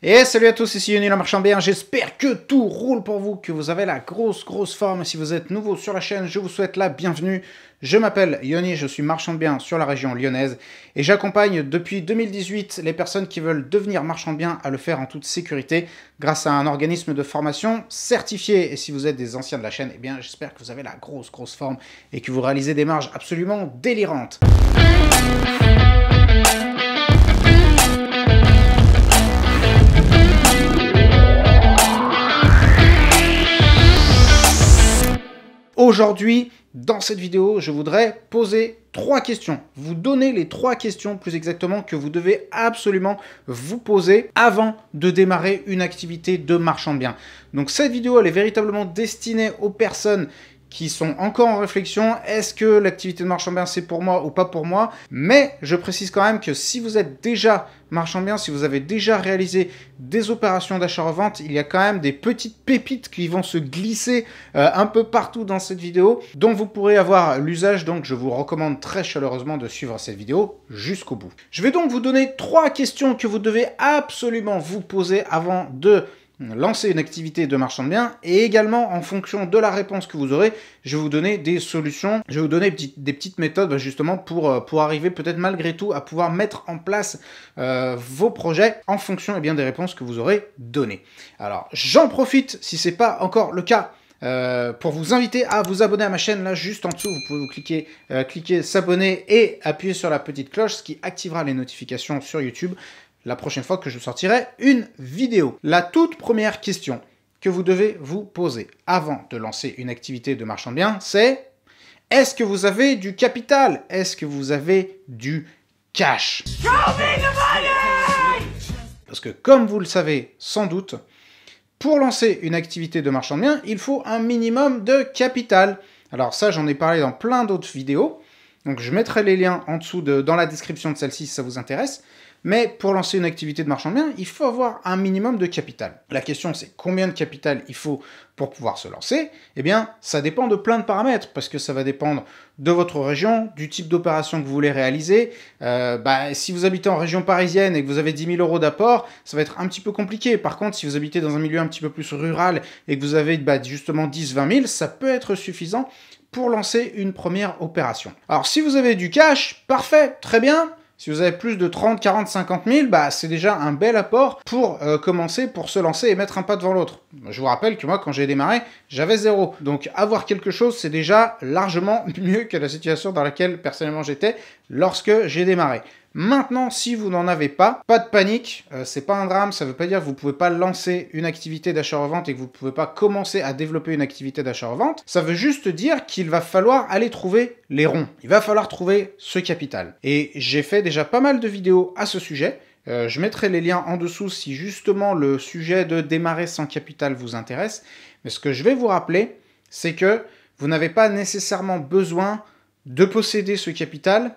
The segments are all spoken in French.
Et salut à tous, ici Yoni le marchand bien, j'espère que tout roule pour vous, que vous avez la grosse forme. Si vous êtes nouveau sur la chaîne, je vous souhaite la bienvenue. Je m'appelle Yoni, je suis marchand de biens sur la région lyonnaise et j'accompagne depuis 2018 les personnes qui veulent devenir marchand de biens à le faire en toute sécurité grâce à un organisme de formation certifié. Et si vous êtes des anciens de la chaîne, eh bien j'espère que vous avez la grosse forme et que vous réalisez des marges absolument délirantes. Aujourd'hui, dans cette vidéo, je voudrais poser 3 questions. Vous donner les 3 questions, plus exactement, que vous devez absolument vous poser avant de démarrer une activité de marchand de biens. Donc cette vidéo, elle est véritablement destinée aux personnes qui sont encore en réflexion. Est-ce que l'activité de marchand de biens, c'est pour moi ou pas pour moi? Mais je précise quand même que si vous êtes déjà marchand de biens, si vous avez déjà réalisé des opérations d'achat-revente, il y a quand même des petites pépites qui vont se glisser un peu partout dans cette vidéo, dont vous pourrez avoir l'usage. Donc je vous recommande très chaleureusement de suivre cette vidéo jusqu'au bout. Je vais donc vous donner 3 questions que vous devez absolument vous poser avant de lancer une activité de marchand de biens, et également en fonction de la réponse que vous aurez, je vais vous donner des solutions, je vais vous donner des petites méthodes justement pour arriver peut-être malgré tout à pouvoir mettre en place vos projets en fonction des réponses que vous aurez données. Alors j'en profite, si ce n'est pas encore le cas, pour vous inviter à vous abonner à ma chaîne. Là juste en dessous, vous pouvez vous cliquer s'abonner et appuyer sur la petite cloche, ce qui activera les notifications sur YouTube la prochaine fois que je sortirai une vidéo. La toute première question que vous devez vous poser avant de lancer une activité de marchand de biens, c'est: est-ce que vous avez du capital? Est-ce que vous avez du cash? Parce que comme vous le savez sans doute, pour lancer une activité de marchand de biens, il faut un minimum de capital. Alors ça, j'en ai parlé dans plein d'autres vidéos. Donc je mettrai les liens en dessous dans la description de celle-ci si ça vous intéresse. Mais pour lancer une activité de marchand de biens, il faut avoir un minimum de capital. La question c'est combien de capital il faut pour pouvoir se lancer? Eh bien, ça dépend de plein de paramètres, parce que ça va dépendre de votre région, du type d'opération que vous voulez réaliser. Si vous habitez en région parisienne et que vous avez 10 000 € d'apport, ça va être un petit peu compliqué. Par contre, si vous habitez dans un milieu un petit peu plus rural et que vous avez justement 10-20 000, ça peut être suffisant pour lancer une première opération. Alors, si vous avez du cash, parfait, très bien. Si vous avez plus de 30, 40, 50 000, c'est déjà un bel apport pour commencer, pour se lancer et mettre un pas devant l'autre. Je vous rappelle que moi, quand j'ai démarré, j'avais 0. Donc avoir quelque chose, c'est déjà largement mieux que la situation dans laquelle personnellement j'étais lorsque j'ai démarré. Maintenant, si vous n'en avez pas de panique, c'est pas un drame, ça veut pas dire que vous pouvez pas lancer une activité d'achat-revente et que vous pouvez pas commencer à développer une activité d'achat-revente. Ça veut juste dire qu'il va falloir aller trouver les ronds. Il va falloir trouver ce capital. Et j'ai fait déjà pas mal de vidéos à ce sujet. Je mettrai les liens en dessous si justement le sujet de démarrer sans capital vous intéresse. Mais ce que je vais vous rappeler, c'est que vous n'avez pas nécessairement besoin de posséder ce capital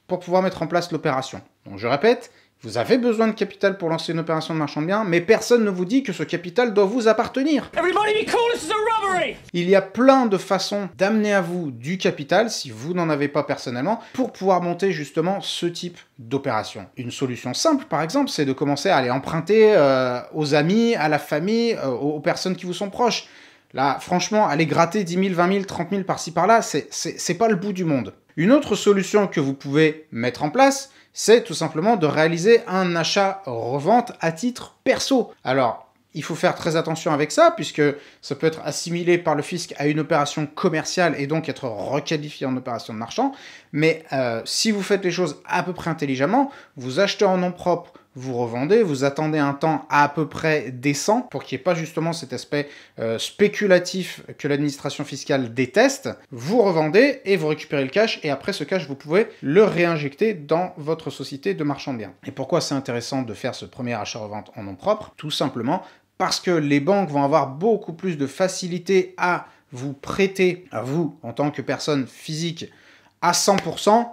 pour pouvoir mettre en place l'opération. Donc je répète, vous avez besoin de capital pour lancer une opération de marchand de biens, mais personne ne vous dit que ce capital doit vous appartenir. Il y a plein de façons d'amener à vous du capital, si vous n'en avez pas personnellement, pour pouvoir monter justement ce type d'opération. Une solution simple, par exemple, c'est de commencer à aller emprunter aux amis, à la famille, aux personnes qui vous sont proches. Là, franchement, aller gratter 10 000, 20 000, 30 000 par-ci par-là, c'est pas le bout du monde. Une autre solution que vous pouvez mettre en place, c'est tout simplement de réaliser un achat-revente à titre perso. Alors, il faut faire très attention avec ça, puisque ça peut être assimilé par le fisc à une opération commerciale et donc être requalifié en opération de marchand. Mais si vous faites les choses à peu près intelligemment, vous achetez en nom propre, vous revendez, vous attendez un temps à peu près décent pour qu'il n'y ait pas justement cet aspect spéculatif que l'administration fiscale déteste. Vous revendez et vous récupérez le cash, et après ce cash, vous pouvez le réinjecter dans votre société de marchand de biens. Et pourquoi c'est intéressant de faire ce premier achat-revente en nom propre? Tout simplement parce que les banques vont avoir beaucoup plus de facilité à vous prêter, à vous en tant que personne physique, à 100%,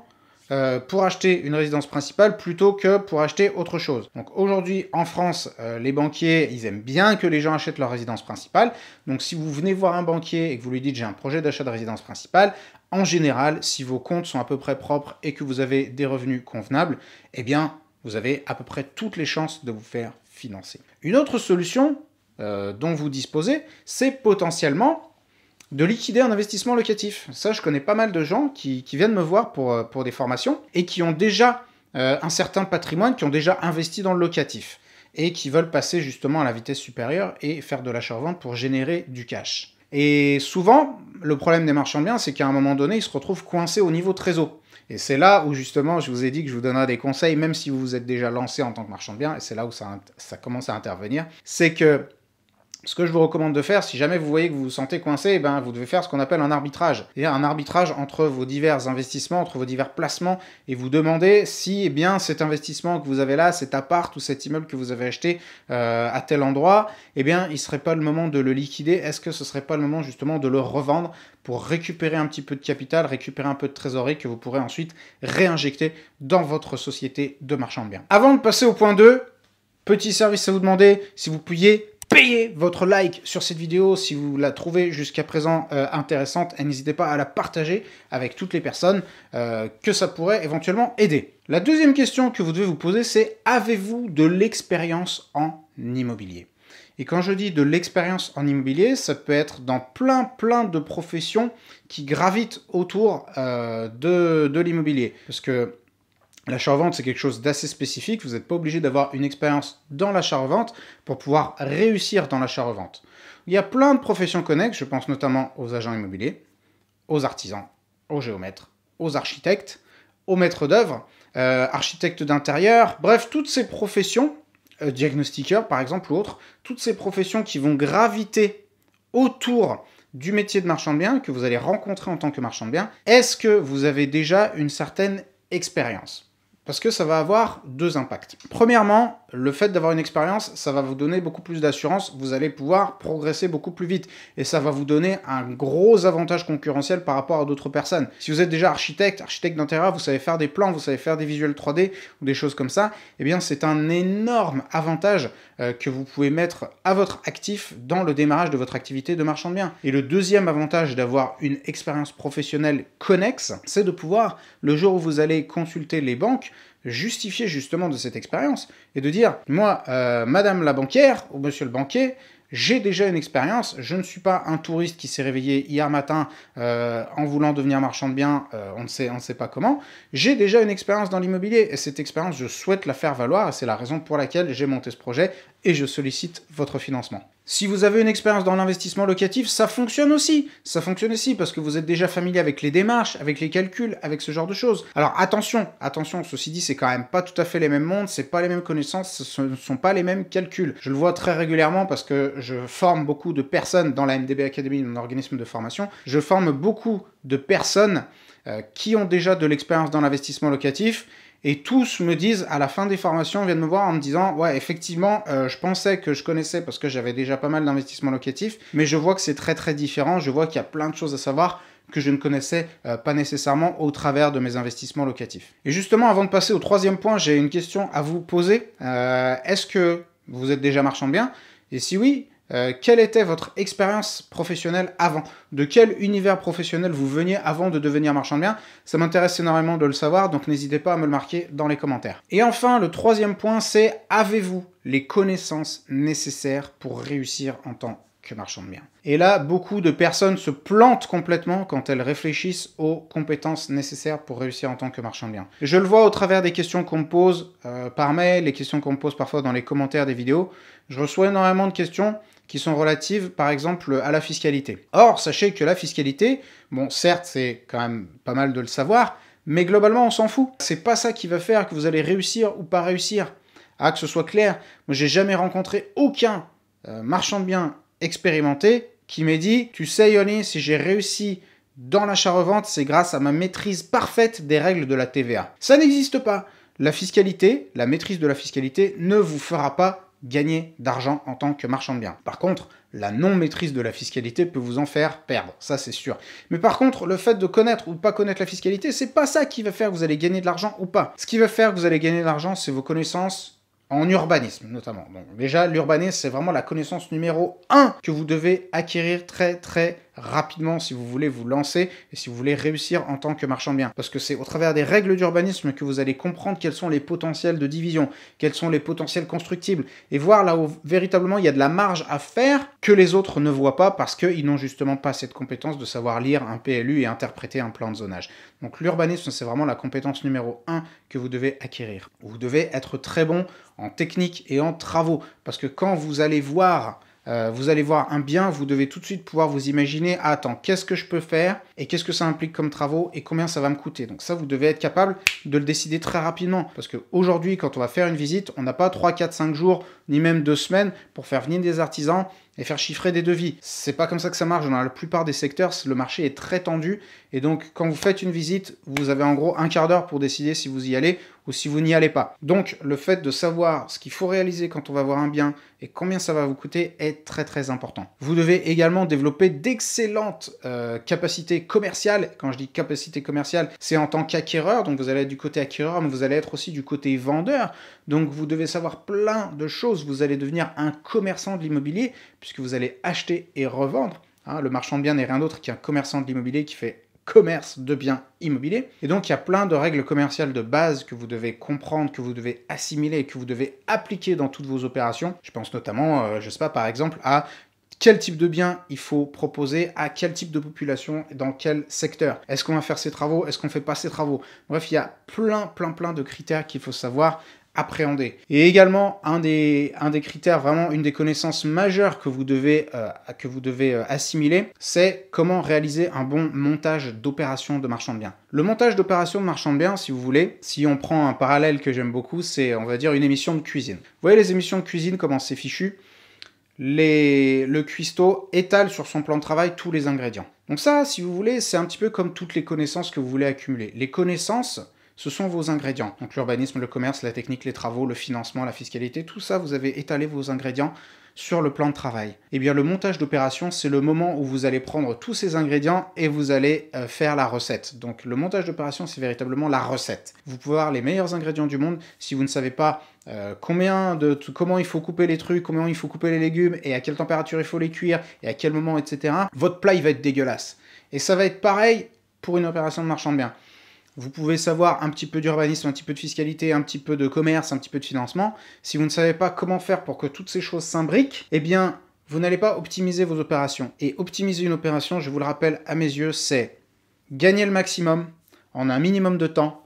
pour acheter une résidence principale plutôt que pour acheter autre chose. Donc aujourd'hui en France, les banquiers, ils aiment bien que les gens achètent leur résidence principale. Donc si vous venez voir un banquier et que vous lui dites j'ai un projet d'achat de résidence principale, en général, si vos comptes sont à peu près propres et que vous avez des revenus convenables, eh bien vous avez à peu près toutes les chances de vous faire financiers. Une autre solution dont vous disposez, c'est potentiellement de liquider un investissement locatif. Ça, je connais pas mal de gens qui viennent me voir pour des formations et qui ont déjà un certain patrimoine, qui ont déjà investi dans le locatif et qui veulent passer justement à la vitesse supérieure et faire de l'achat-revente pour générer du cash. Et souvent, le problème des marchands de biens, c'est qu'à un moment donné, ils se retrouvent coincés au niveau trésor. Et c'est là où justement, je vous ai dit que je vous donnerai des conseils, même si vous vous êtes déjà lancé en tant que marchand de biens, et c'est là où ça commence à intervenir, c'est que ce que je vous recommande de faire, si jamais vous voyez que vous vous sentez coincé, eh ben, vous devez faire ce qu'on appelle un arbitrage. C'est-à-dire un arbitrage entre vos divers investissements, entre vos divers placements, et vous demandez si eh bien, cet investissement que vous avez là, cet appart ou cet immeuble que vous avez acheté à tel endroit, eh bien, il ne serait pas le moment de le liquider. Est-ce que ce ne serait pas le moment justement de le revendre pour récupérer un petit peu de capital, récupérer un peu de trésorerie que vous pourrez ensuite réinjecter dans votre société de marchand de biens. Avant de passer au point 2, petit service à vous demander, si vous pouviez payer votre like sur cette vidéo si vous la trouvez jusqu'à présent intéressante, et n'hésitez pas à la partager avec toutes les personnes que ça pourrait éventuellement aider. La deuxième question que vous devez vous poser, c'est avez-vous de l'expérience en immobilier? Et quand je dis de l'expérience en immobilier, ça peut être dans plein de professions qui gravitent autour de l'immobilier. Parce que l'achat-revente, c'est quelque chose d'assez spécifique. Vous n'êtes pas obligé d'avoir une expérience dans l'achat-revente pour pouvoir réussir dans l'achat-revente. Il y a plein de professions connexes, je pense notamment aux agents immobiliers, aux artisans, aux géomètres, aux architectes, aux maîtres d'œuvre, architectes d'intérieur, bref, toutes ces professions, diagnostiqueurs par exemple ou autres, toutes ces professions qui vont graviter autour du métier de marchand de biens, que vous allez rencontrer en tant que marchand de biens. Est-ce que vous avez déjà une certaine expérience? Parce que ça va avoir deux impacts. Premièrement, le fait d'avoir une expérience, ça va vous donner beaucoup plus d'assurance, vous allez pouvoir progresser beaucoup plus vite, et ça va vous donner un gros avantage concurrentiel par rapport à d'autres personnes. Si vous êtes déjà architecte d'intérieur, vous savez faire des plans, vous savez faire des visuels 3D, ou des choses comme ça, eh bien c'est un énorme avantage que vous pouvez mettre à votre actif dans le démarrage de votre activité de marchand de biens. Et le deuxième avantage d'avoir une expérience professionnelle connexe, c'est de pouvoir, le jour où vous allez consulter les banques, justifier justement de cette expérience et de dire, moi, madame la banquière ou monsieur le banquier, j'ai déjà une expérience, je ne suis pas un touriste qui s'est réveillé hier matin en voulant devenir marchand de biens, on ne sait pas comment, j'ai déjà une expérience dans l'immobilier et cette expérience, je souhaite la faire valoir et c'est la raison pour laquelle j'ai monté ce projet et je sollicite votre financement. Si vous avez une expérience dans l'investissement locatif, ça fonctionne aussi. Ça fonctionne aussi parce que vous êtes déjà familier avec les démarches, avec les calculs, avec ce genre de choses. Alors attention, ceci dit, c'est quand même pas tout à fait les mêmes mondes, c'est pas les mêmes connaissances, ce ne sont pas les mêmes calculs. Je le vois très régulièrement parce que je forme beaucoup de personnes dans la MDB Academy, mon organisme de formation. Je forme beaucoup de personnes qui ont déjà de l'expérience dans l'investissement locatif. Et tous me disent, à la fin des formations, viennent me voir en me disant « Ouais, effectivement, je pensais que je connaissais parce que j'avais déjà pas mal d'investissements locatifs, mais je vois que c'est très différent, je vois qu'il y a plein de choses à savoir que je ne connaissais pas nécessairement au travers de mes investissements locatifs. » Et justement, avant de passer au troisième point, j'ai une question à vous poser. Est-ce que vous êtes déjà marchand de biens? Et si oui, quelle était votre expérience professionnelle avant? De quel univers professionnel vous veniez avant de devenir marchand de biens? Ça m'intéresse énormément de le savoir, donc n'hésitez pas à me le marquer dans les commentaires. Et enfin, le troisième point, c'est avez-vous les connaissances nécessaires pour réussir en tant que marchand de biens? Et là, beaucoup de personnes se plantent complètement quand elles réfléchissent aux compétences nécessaires pour réussir en tant que marchand de biens. Je le vois au travers des questions qu'on me pose par mail, les questions qu'on me pose parfois dans les commentaires des vidéos. Je reçois énormément de questions qui sont relatives, par exemple, à la fiscalité. Or, sachez que la fiscalité, bon, certes, c'est quand même pas mal de le savoir, mais globalement, on s'en fout. C'est pas ça qui va faire que vous allez réussir ou pas réussir. Ah, que ce soit clair, moi, j'ai jamais rencontré aucun marchand de biens expérimenté qui m'ait dit « Tu sais, Yoni, si j'ai réussi dans l'achat-revente, c'est grâce à ma maîtrise parfaite des règles de la TVA. » Ça n'existe pas. La fiscalité, la maîtrise de la fiscalité ne vous fera pas gagner d'argent en tant que marchand de biens. Par contre, la non-maîtrise de la fiscalité peut vous en faire perdre, ça c'est sûr. Mais par contre, le fait de connaître ou pas connaître la fiscalité, c'est pas ça qui va faire que vous allez gagner de l'argent ou pas. Ce qui va faire que vous allez gagner de l'argent, c'est vos connaissances en urbanisme notamment. Donc déjà, l'urbanisme, c'est vraiment la connaissance numéro 1 que vous devez acquérir très rapidement si vous voulez vous lancer et si vous voulez réussir en tant que marchand de biens. Parce que c'est au travers des règles d'urbanisme que vous allez comprendre quels sont les potentiels de division, quels sont les potentiels constructibles, et voir là où véritablement il y a de la marge à faire que les autres ne voient pas parce qu'ils n'ont justement pas cette compétence de savoir lire un PLU et interpréter un plan de zonage. Donc l'urbanisme, c'est vraiment la compétence numéro 1 que vous devez acquérir. Vous devez être très bon en technique et en travaux, parce que quand vous allez voir un bien, vous devez tout de suite pouvoir vous imaginer, ah, attends, qu'est-ce que je peux faire et qu'est-ce que ça implique comme travaux et combien ça va me coûter. Donc ça, vous devez être capable de le décider très rapidement. Parce qu'aujourd'hui, quand on va faire une visite, on n'a pas 3, 4, 5 jours, ni même 2 semaines pour faire venir des artisans et faire chiffrer des devis. C'est pas comme ça que ça marche. Dans la plupart des secteurs, le marché est très tendu. Et donc, quand vous faites une visite, vous avez en gros un quart d'heure pour décider si vous y allez ou si vous n'y allez pas. Donc, le fait de savoir ce qu'il faut réaliser quand on va voir un bien et combien ça va vous coûter est très très important. Vous devez également développer d'excellentes capacités commerciales. Quand je dis capacité commerciale, c'est en tant qu'acquéreur. Donc, vous allez être du côté acquéreur, mais vous allez être aussi du côté vendeur. Donc, vous devez savoir plein de choses. Vous allez devenir un commerçant de l'immobilier puisque vous allez acheter et revendre. Hein, le marchand de biens n'est rien d'autre qu'un commerçant de l'immobilier qui fait commerce de biens immobiliers. Et donc, il y a plein de règles commerciales de base que vous devez comprendre, que vous devez assimiler et que vous devez appliquer dans toutes vos opérations. Je pense notamment, je sais pas, par exemple, à quel type de bien il faut proposer à quel type de population, dans quel secteur. Est-ce qu'on va faire ces travaux? Est-ce qu'on ne fait pas ces travaux? Bref, il y a plein de critères qu'il faut savoir appréhender. Et également, un des critères, vraiment une des connaissances majeures que vous devez assimiler, c'est comment réaliser un bon montage d'opération de marchand de biens. Le montage d'opération de marchand de biens, si vous voulez, si on prend un parallèle que j'aime beaucoup, c'est, on va dire, une émission de cuisine. Vous voyez les émissions de cuisine, comment c'est fichu? Le cuistot étale sur son plan de travail tous les ingrédients. Donc ça, si vous voulez, c'est un petit peu comme toutes les connaissances que vous voulez accumuler. Les connaissances, ce sont vos ingrédients. Donc l'urbanisme, le commerce, la technique, les travaux, le financement, la fiscalité, tout ça, vous avez étalé vos ingrédients sur le plan de travail. Eh bien, le montage d'opération, c'est le moment où vous allez prendre tous ces ingrédients et vous allez faire la recette. Donc le montage d'opération, c'est véritablement la recette. Vous pouvez avoir les meilleurs ingrédients du monde. Si vous ne savez pas comment il faut couper les trucs, comment il faut couper les légumes et à quelle température il faut les cuire et à quel moment, etc., votre plat, il va être dégueulasse. Et ça va être pareil pour une opération de marchand de biens. Vous pouvez savoir un petit peu d'urbanisme, un petit peu de fiscalité, un petit peu de commerce, un petit peu de financement. Si vous ne savez pas comment faire pour que toutes ces choses s'imbriquent, eh bien, vous n'allez pas optimiser vos opérations. Et optimiser une opération, je vous le rappelle, à mes yeux, c'est gagner le maximum en un minimum de temps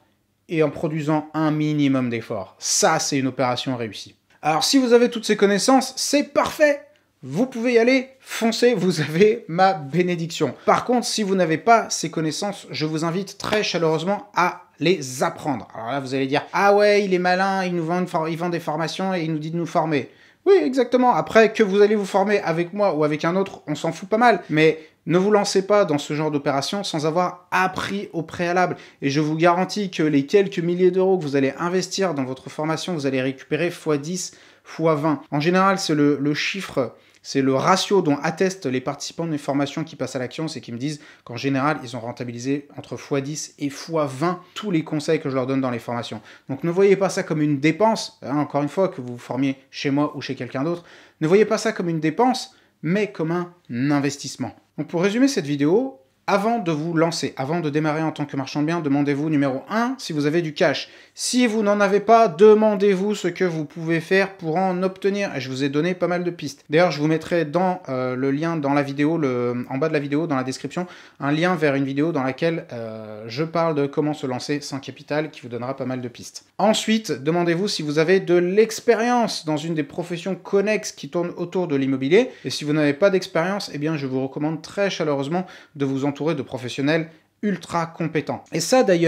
et en produisant un minimum d'efforts. Ça, c'est une opération réussie. Alors, si vous avez toutes ces connaissances, c'est parfait! Vous pouvez y aller, foncez, vous avez ma bénédiction. Par contre, si vous n'avez pas ces connaissances, je vous invite très chaleureusement à les apprendre. Alors là, vous allez dire, ah ouais, il est malin, il vend des formations et il nous dit de nous former. Oui, exactement. Après, que vous allez vous former avec moi ou avec un autre, on s'en fout pas mal. Mais ne vous lancez pas dans ce genre d'opération sans avoir appris au préalable. Et je vous garantis que les quelques milliers d'euros que vous allez investir dans votre formation, vous allez récupérer x10, x20. En général, c'est le chiffre... C'est le ratio dont attestent les participants de mes formations qui passent à l'action, c'est qu'ils me disent qu'en général, ils ont rentabilisé entre x10 et x20 tous les conseils que je leur donne dans les formations. Donc ne voyez pas ça comme une dépense, hein, encore une fois, que vous vous formiez chez moi ou chez quelqu'un d'autre, ne voyez pas ça comme une dépense, mais comme un investissement. Donc pour résumer cette vidéo, avant de vous lancer, avant de démarrer en tant que marchand de biens, demandez-vous numéro 1 si vous avez du cash. Si vous n'en avez pas, demandez-vous ce que vous pouvez faire pour en obtenir. Et je vous ai donné pas mal de pistes. D'ailleurs, je vous mettrai dans le lien dans la vidéo, en bas de la vidéo, dans la description, un lien vers une vidéo dans laquelle je parle de comment se lancer sans capital, qui vous donnera pas mal de pistes. Ensuite, demandez-vous si vous avez de l'expérience dans une des professions connexes qui tournent autour de l'immobilier. Et si vous n'avez pas d'expérience, eh bien, je vous recommande très chaleureusement de vous entourer de professionnels ultra compétents. Et ça d'ailleurs,